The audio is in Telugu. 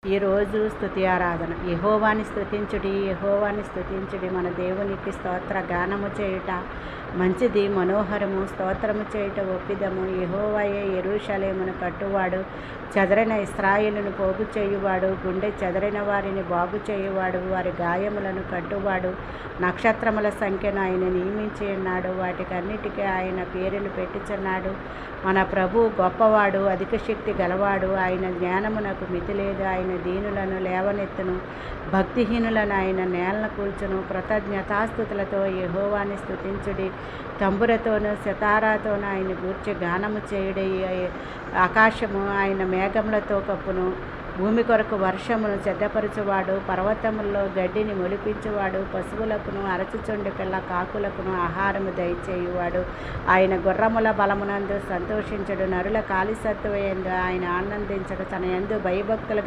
ఈరోజు స్తుతి ఆరాధన. యెహోవాని స్తుతించుడి, యెహోవాని స్తుతించుడి. మన దేవునికి స్తోత్ర గానము చేయుట మంచిది, మనోహరము. స్తోత్రము చేయుట ఒప్పిదము. యెహోవాయే యెరూషలేమును కట్టువాడు, చెదరిన ఇశ్రాయేలును పోగు చేయువాడు, గుండె చెదరిన వారిని బాగు చేయువాడు, వారి గాయములను కట్టువాడు. నక్షత్రముల సంఖ్యను ఆయన నియమించి ఉన్నాడు, వాటికన్నిటికీ ఆయన పేరులు పెట్టుచున్నాడు. మన ప్రభువు గొప్పవాడు, అధిక శక్తి గలవాడు. ఆయన జ్ఞానమునకు మితి లేదు. ఆయన దీనులను లేవనెత్తును, భక్తిహీనులను ఆయన నేలను కూల్చును. కృతజ్ఞతాస్తుతులతో యెహోవాని స్తుతించుడి, తంబురతోనూ సితారాతోనూ ఆయన గూర్చి గానము చేయుడి. ఆకాశము ఆయన మేఘములతో కప్పును, భూమి కొరకు వర్షమును సిద్ధపరచువాడు. పర్వతముల్లో గడ్డిని మొలిపించువాడు, పశువులకును అరచుచుండి పిల్ల కాకులకును ఆహారము దయచేయువాడు. ఆయన గుర్రముల బలమునందు సంతోషించడు, నరుల కాలిసత్తువ యందు ఆయన ఆనందించడు. తన యందు భయభక్తులు